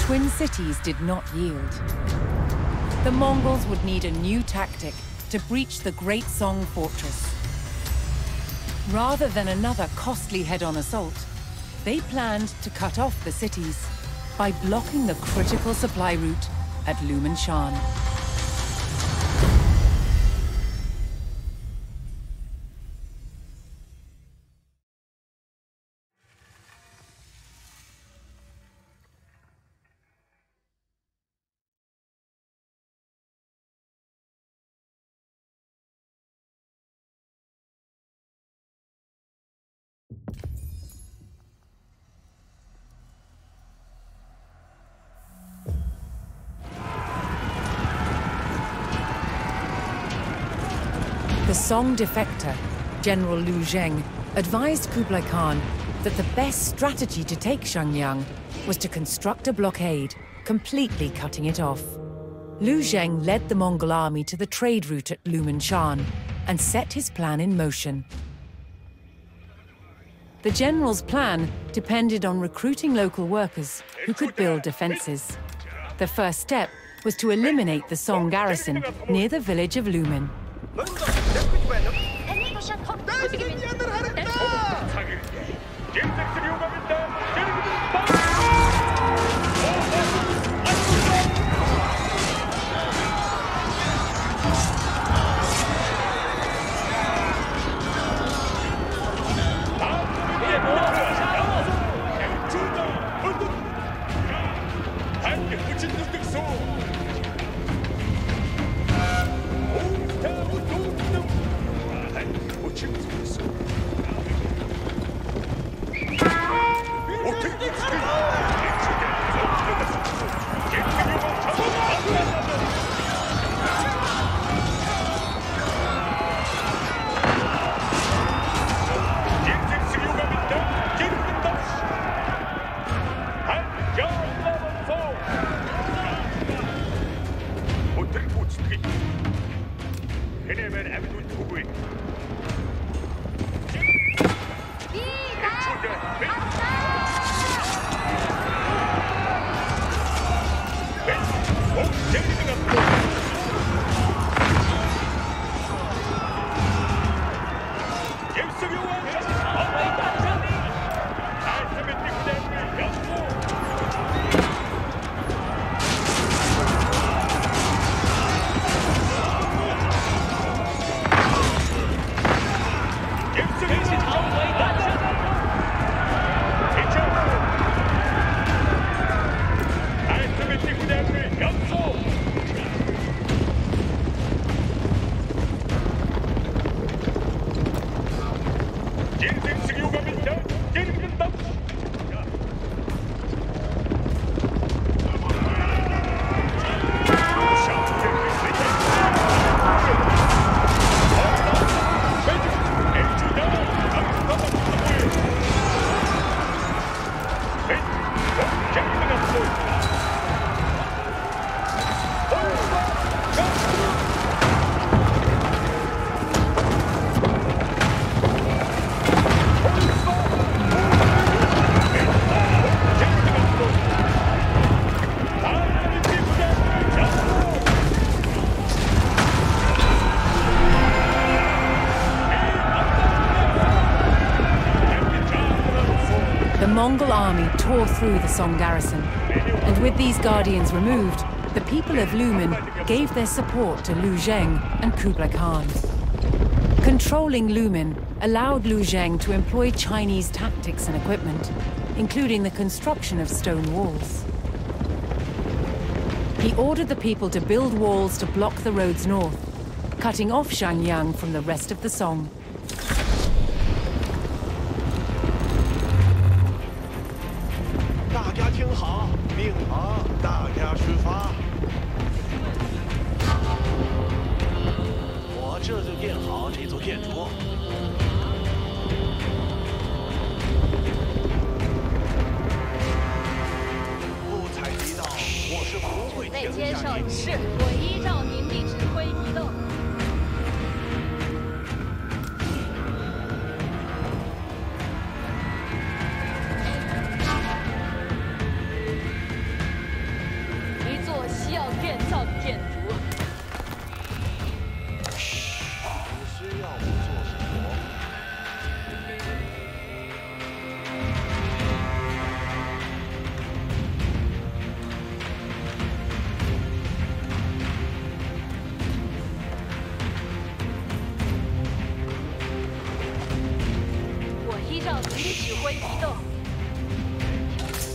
twin cities did not yield. The Mongols would need a new tactic to breach the Great Song Fortress. Rather than another costly head-on assault, they planned to cut off the cities by blocking the critical supply route at Lumenshan. The Song defector, General Lu Zheng, advised Kublai Khan that the best strategy to take Xiangyang was to construct a blockade, completely cutting it off. Lu Zheng led the Mongol army to the trade route at Lumenshan and set his plan in motion. The general's plan depended on recruiting local workers who could build defenses. The first step was to eliminate the Song garrison near the village of Lumen. The Mongol army tore through the Song garrison, and with these guardians removed, the people of Lumen gave their support to Lu Zheng and Kublai Khan. Controlling Lumen allowed Lu Zheng to employ Chinese tactics and equipment, including the construction of stone walls. He ordered the people to build walls to block the roads north, cutting off Xiangyang from the rest of the Song.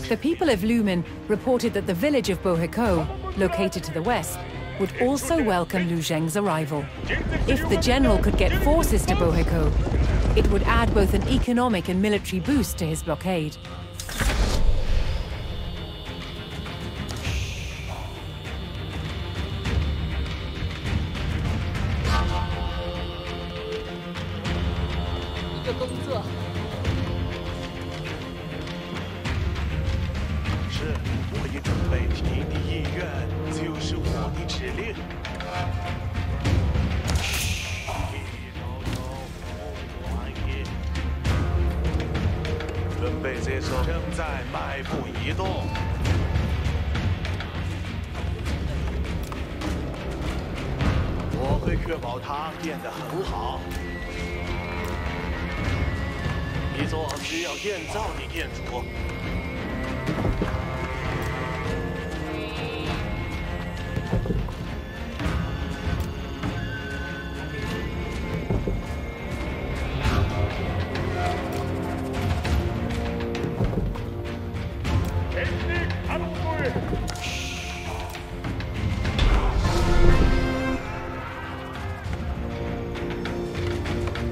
The people of Lumen reported that the village of Boheco, located to the west, would also welcome Lu Zheng's arrival. If the general could get forces to Boheco, it would add both an economic and military boost to his blockade.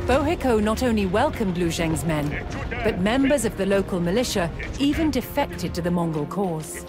Boheco not only welcomed Lu Zheng's men, but members of the local militia even defected to the Mongol cause.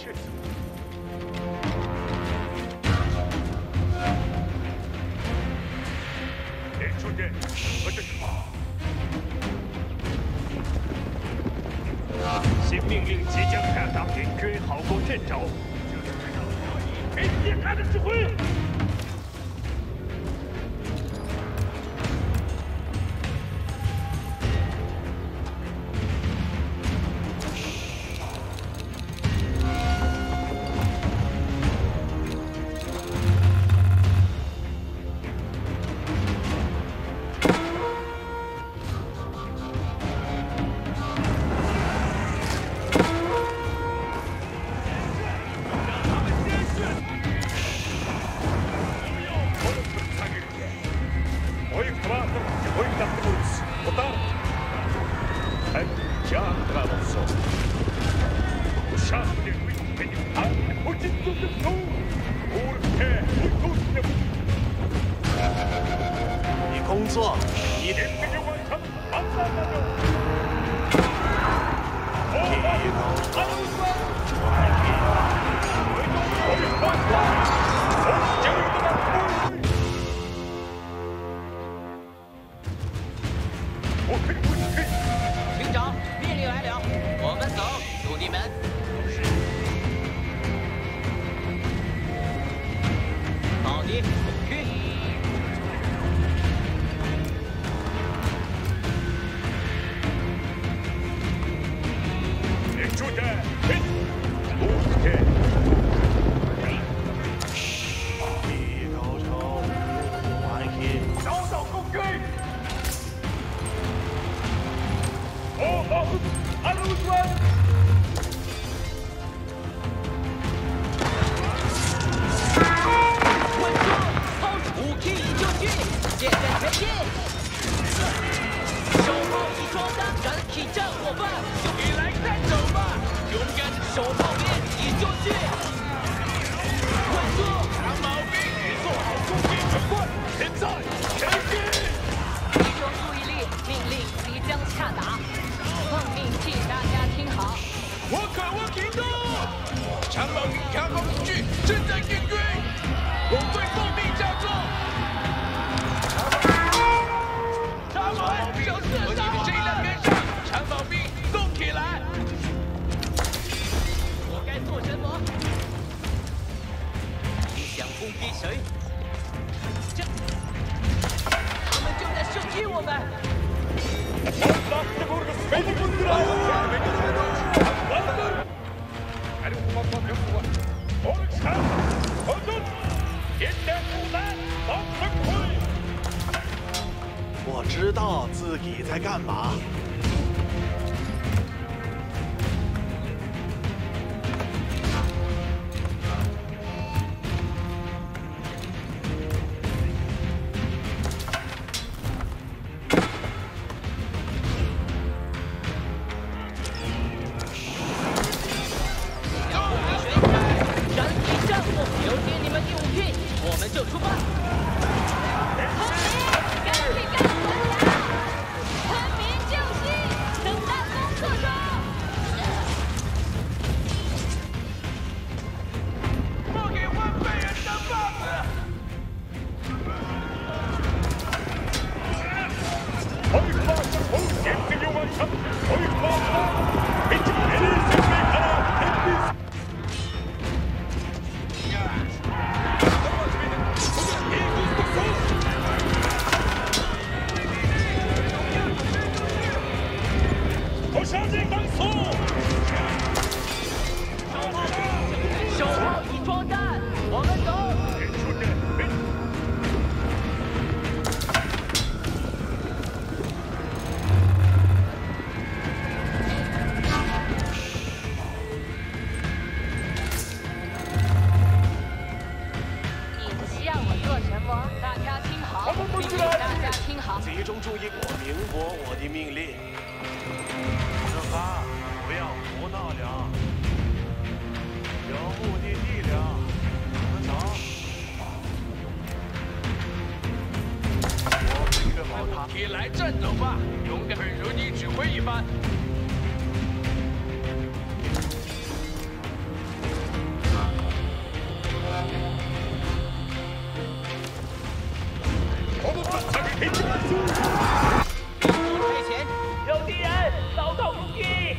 来战斗吧，勇敢如你指挥一般。开前，有敌人，遭到攻击。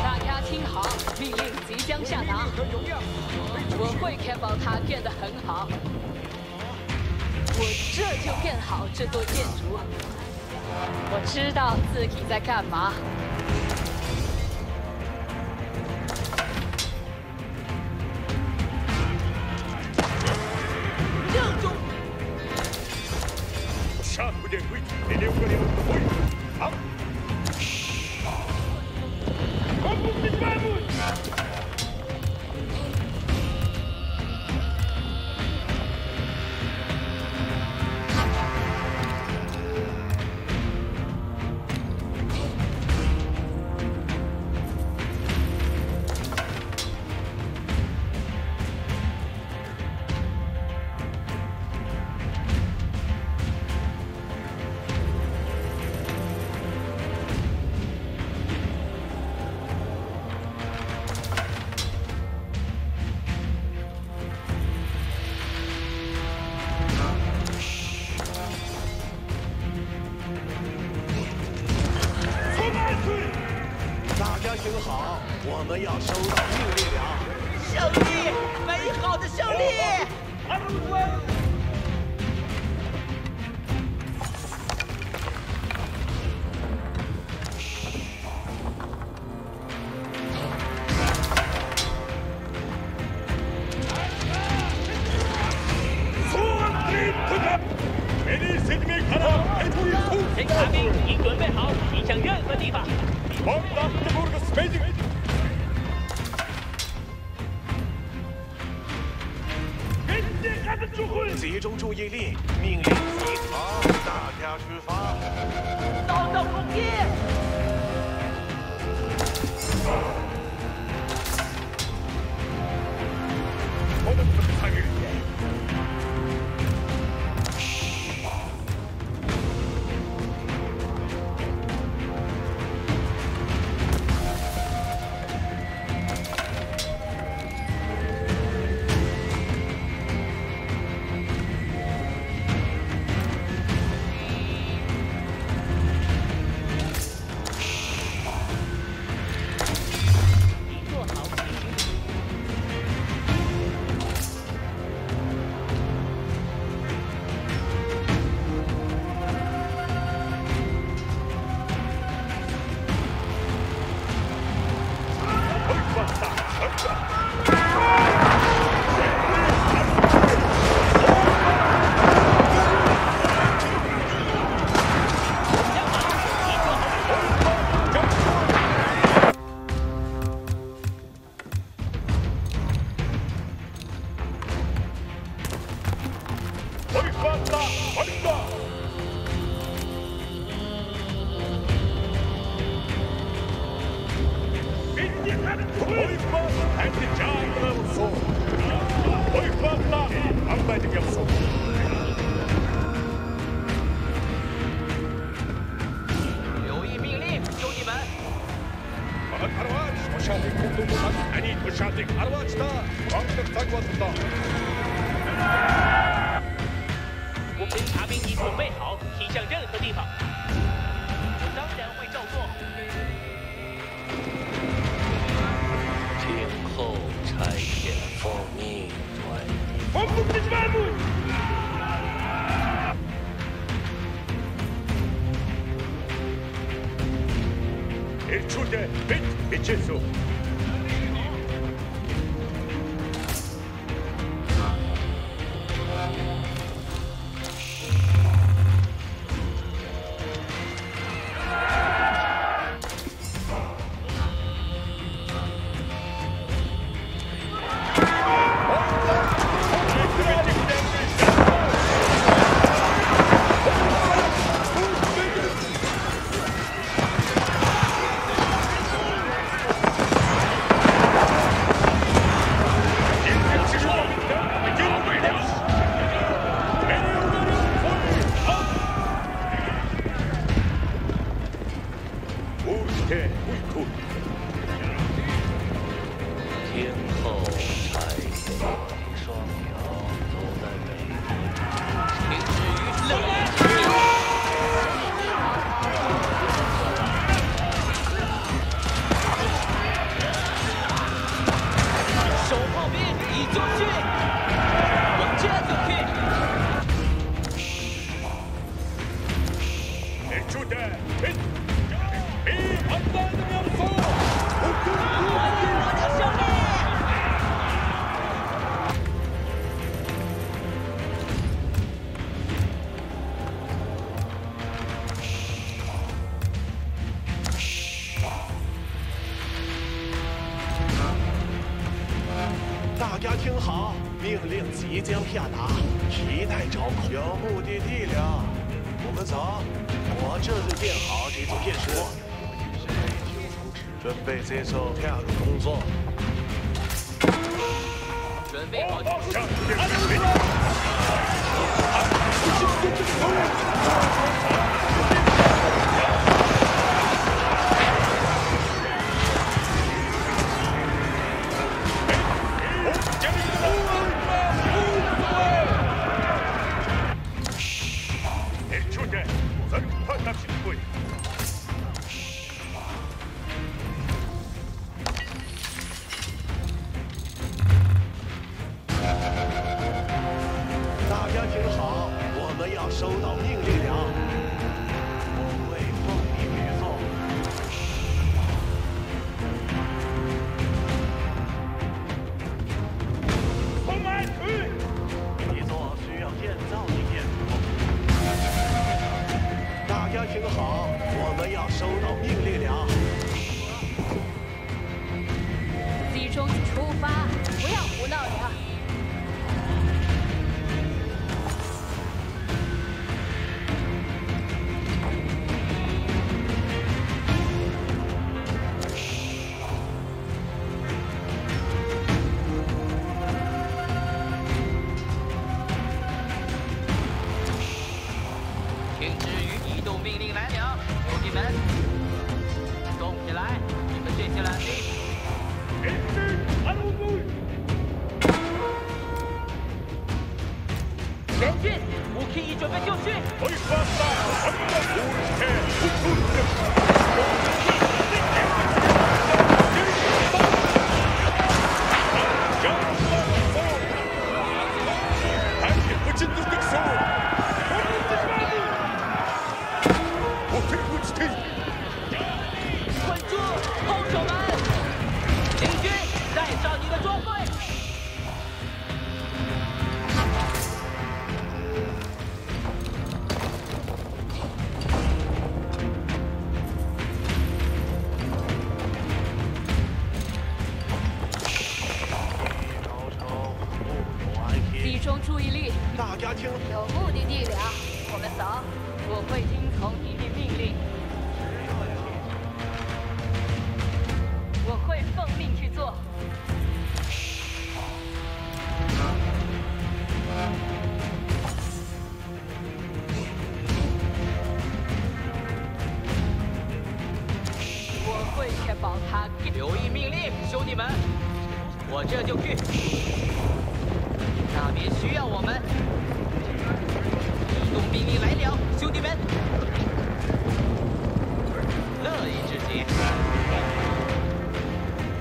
大家听好，命令即将下达。我会确保它变得很好。我这就变好这座建筑。我知道自己在干嘛。正中。杀不见规矩，得留个两个回。好。大家听好，我们要收到命令了！胜利，美好的胜利！侦察兵已准备好，移向任何地方。集中注意力，命令集合，大家出发！遭到攻击！我们怎么参与？留意命令，兄弟们！侦察兵已准备好，踢向任何地方。我当然会照做。听候差遣奉命转。Ечуде, бит, бичесу. 听好，命令即将下达，皮带找孔，有目的地了。我们走，我这就建好这座建筑，准备接受下个工作。准备好。大家听好，我们要收到命令了，我会奉命去做。一座需要建造的建筑。大家听好，我们要收到命令了。集中出发，不要胡闹了。停止与移动命令来了，兄弟们，动起来！你们这些懒兵！前进！5K 已准备就绪。稳住，后手们！敌军，带上你的装备。集中注意力，大家听，有目的地了。我们走，我会听从你的命令，我会奉命去做。我会确保他留意命令，兄弟们，我这就去。那边需要我们，移动命令来了，兄弟们，乐意执行。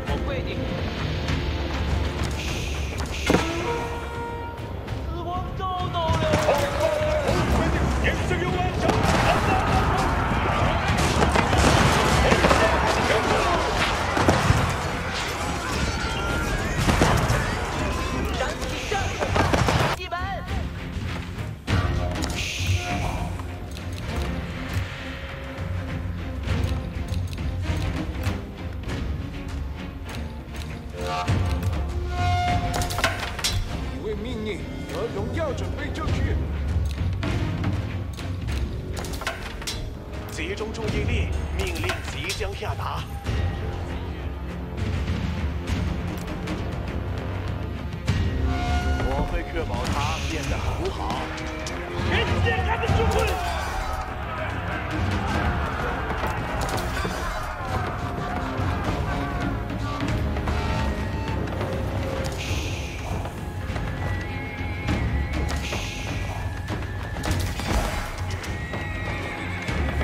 我会的。死亡遭到了。燃起战火吧，兄弟们！一位命令和荣耀准备就绪。集中注意力，命令即将下达。我会确保它变得很好。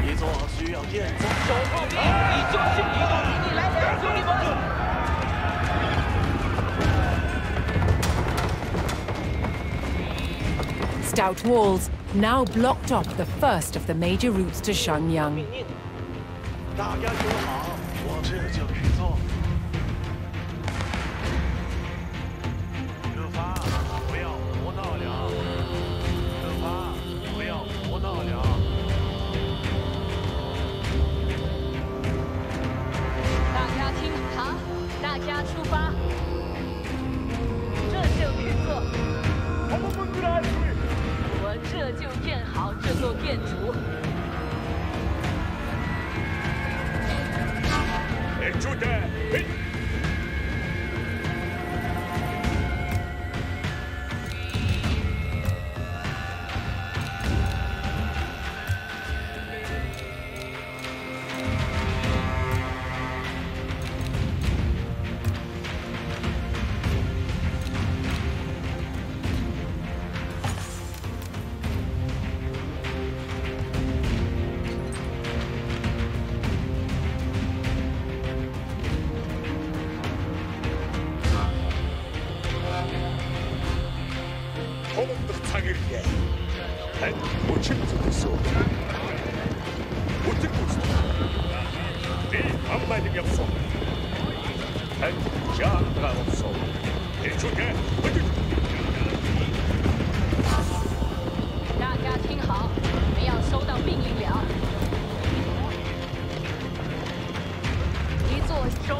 一座需要建造。守护兵，你就是移动命令来了，兄弟们！ Stout walls now blocked off the first of the major routes to Shenyang. 大家听好，我这就去做。出发，不要胡闹了！出发，不要胡闹了！大家听好，大家出发。这好这座建筑。大家听好，你们要收到命令了。一座收。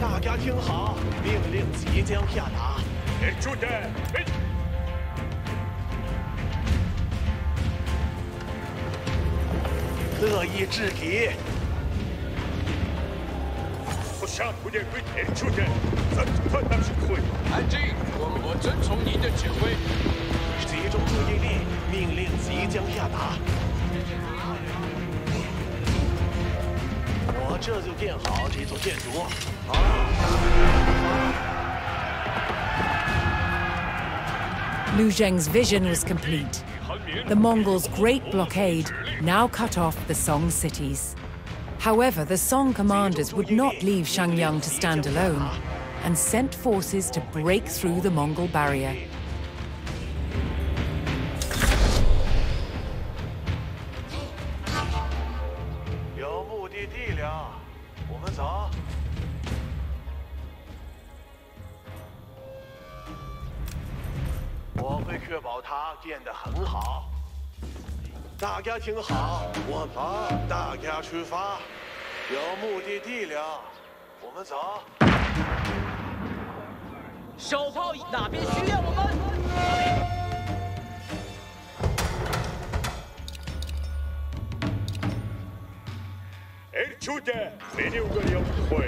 大家听好，命令即将下达。乐意制敌。安静，我遵从您的指挥。集中注意力，命令即将下达。我这就建好这座建筑。Lu Zheng's vision was complete. The Mongols' great blockade now cut off the Song cities. However, the Song commanders would not leave Xiangyang to stand alone and sent forces to break through the Mongol barrier. 有目的地了，我们走。我会确保它建得很好。大家听好，大家出发，有目的地了，我们走。手炮哪边需要我们？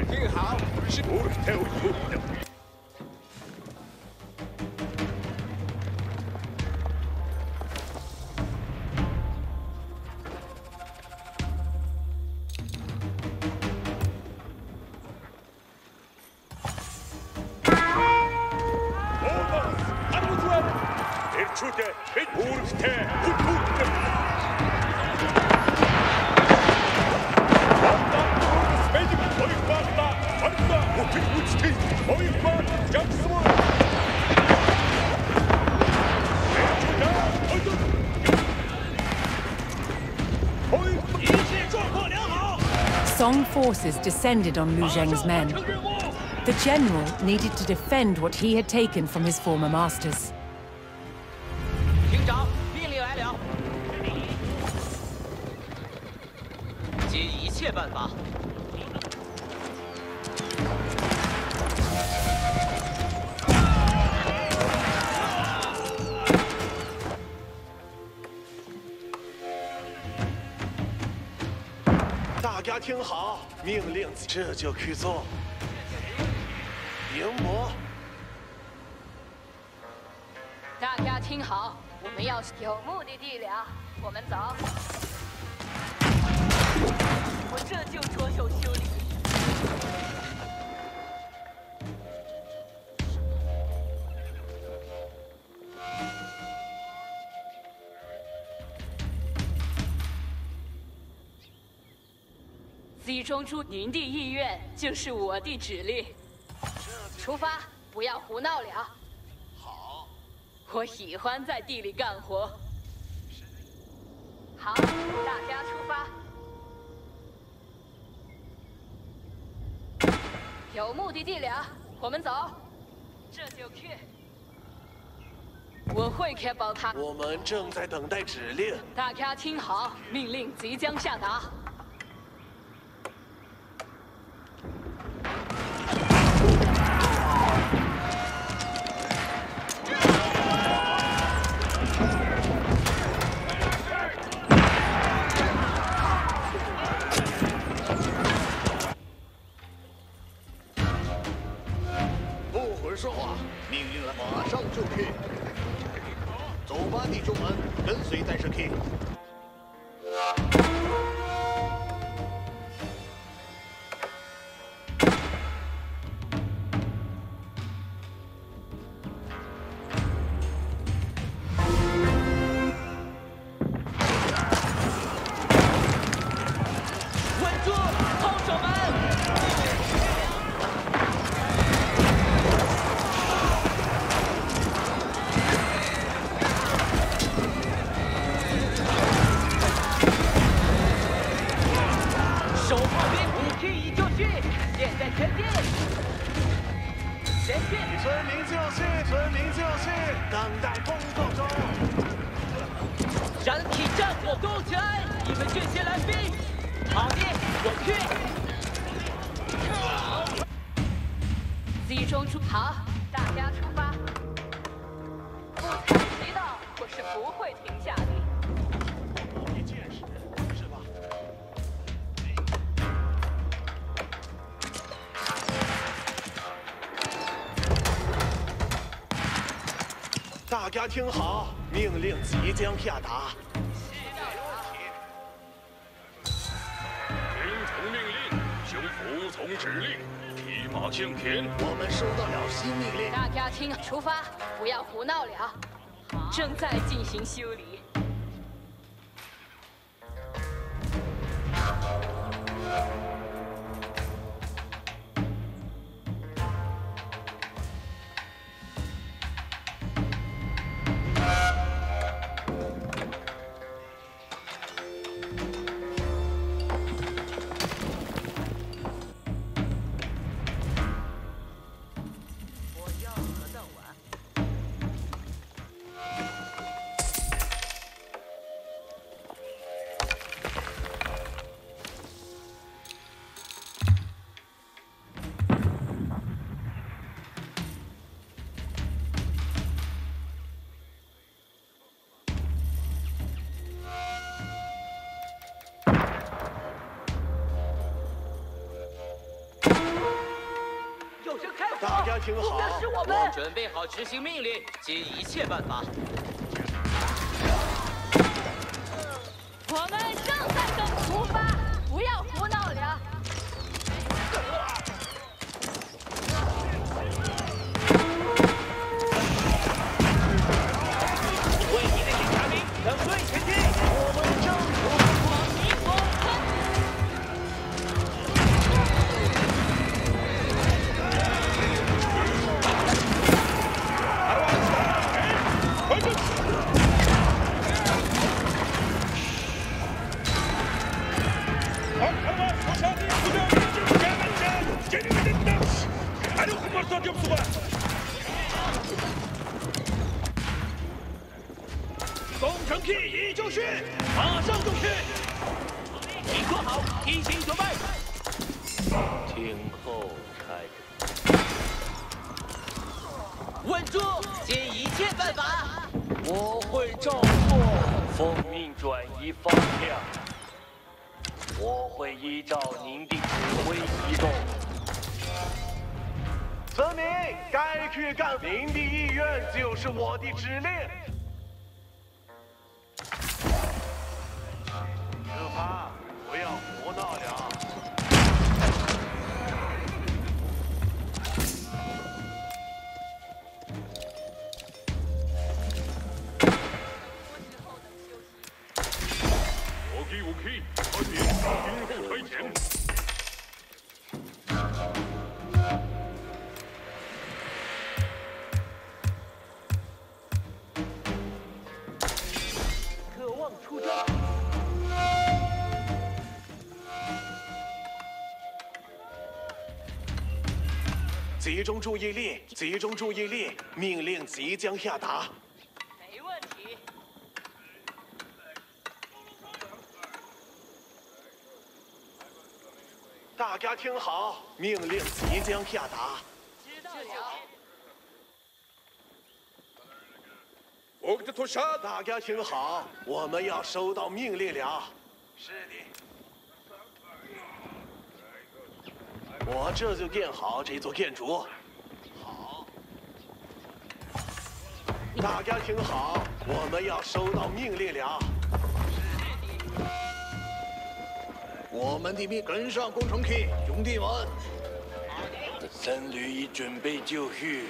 听好，是Song forces descended on Lu Zheng's men. The general needed to defend what he had taken from his former masters. 营长，命令来了，尽一切办法。大家听好，命令这就去做。营魔。大家听好，我们要有目的地了，我们走。我这就着手修理。集中出您的意愿，就是我的指令。这出发，不要胡闹了。好，我喜欢在地里干活。好，大家出发。有目的地了，我们走。这就去。我会确保他。我们正在等待指令。大家听好，命令即将下达。不会说话，命令了，马上就去。走吧，弟兄们，跟随战士 King。稳住，后手们！守炮兵武器已就绪，现在前进！前进！村民就绪，村民就绪，等待工作中。人体战火动起来！你们这些来宾，好的，我去。集中出好，大家出发。不采集到，我是不会停下的。一见识，是吧？大家听好，命令即将下达。听从命令，请服从指令，提马向前。我们收到了新命令。大家听，出发，不要胡闹了。正在进行修理。大家听好，是我们准备好执行命令，尽一切办法。我们正在等出发，不要胡闹了。为你的警察兵整队前进！我们正往民风工程 Key 已就绪，马上就去。你做好，提醒准备。听候差稳住，尽一切办法。我会照做，奉命转移方向。我会依照您的指挥移动。村民该去干，您的意愿就是我的指令。出发，不要胡闹了。武器，快点，听候差遣。集中注意力，集中注意力，命令即将下达。没问题。大家听好，命令即将下达。知道了。大家听好，我们要收到命令了。是的。我这就建好这座建筑。好。大家听好，我们要收到命令了。我们的命，跟上工程 K， 兄弟们。三旅已准备就绪。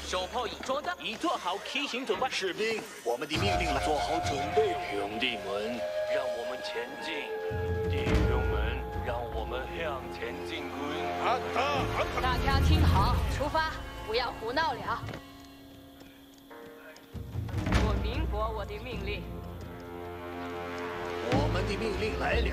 手炮已装弹，已做好梯形准备。士兵，我们的命令了，做好准备，兄弟们，让我们前进。弟兄们，让我们向前进攻。大家听好，出发，不要胡闹了。我明白我的命令。我们的命令来了。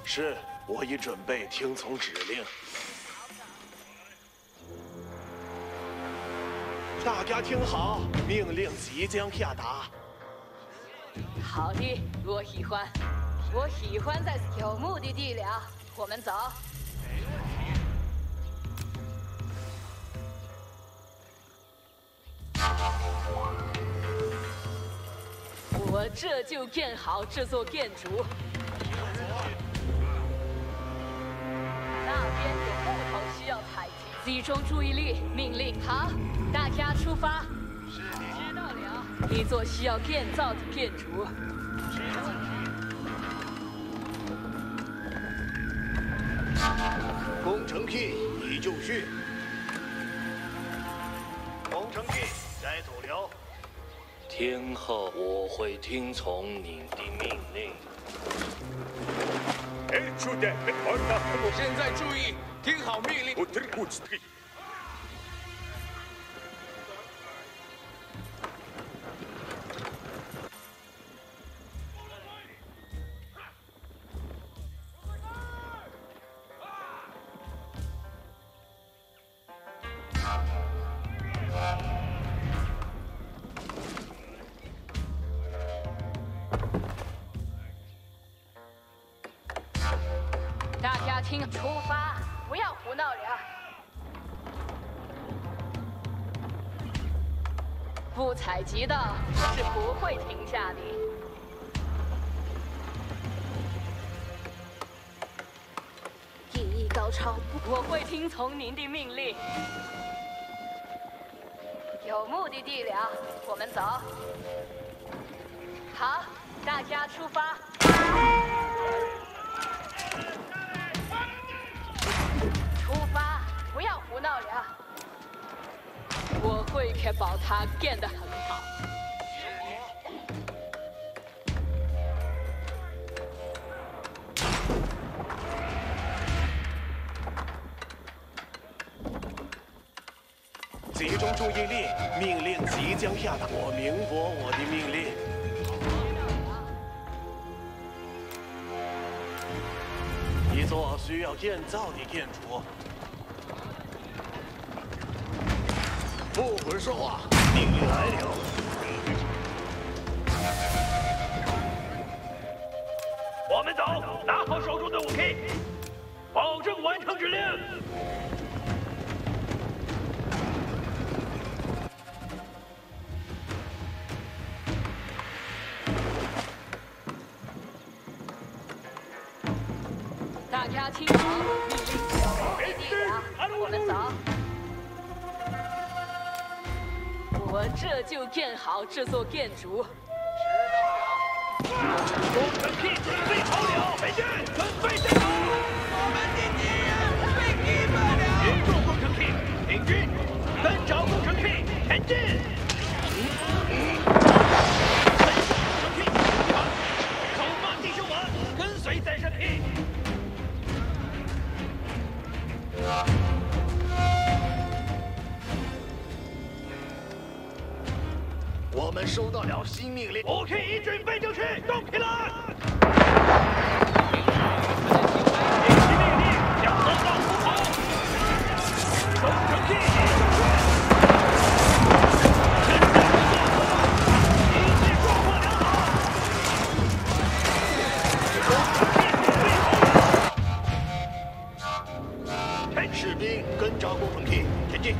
是，我已准备听从指令。大家听好，命令即将下达。好的，我喜欢，我喜欢在有目的地了。我们走。我这就建好这座建筑。 那边有木头需要采集，集中注意力，命令好，大家出发。是的，知道了。一座需要建造的建筑。工程 K 已就绪。工程 K 该走了。天后，我会听从您的命令。 现在注意，听好命令。大家听，出发，不要胡闹了。不采集的是不会停下的。第一高潮，我会听从您的命令。有目的地了，我们走。好，大家出发。 出发！不要胡闹了。我会确保它建得很好。集中注意力，命令即将下达。我明白我的命令。 一座需要建造的建筑。不准说话！命令来了。我们走，拿好手中的武器，保证完成指令。大家听好，命令有目的地了，我们走。我这就建好这座建筑。知道了。工程 K 准备好了，美军准备战斗。我们的敌人被击败了。别动，工程 K，我们收到了新命令，5K 一军备正区，动起来！一级命令，向东道出跑！东城第一正区，一切状况良好。东城第一备好。士兵跟着工程梯前进。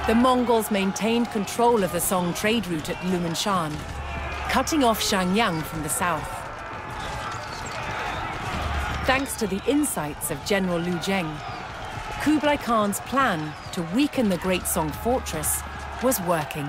The Mongols maintained control of the Song trade route at Lumanshan, cutting off Xiangyang from the south. Thanks to the insights of General Liu Zheng, Kublai Khan's plan to weaken the Great Song fortress was working.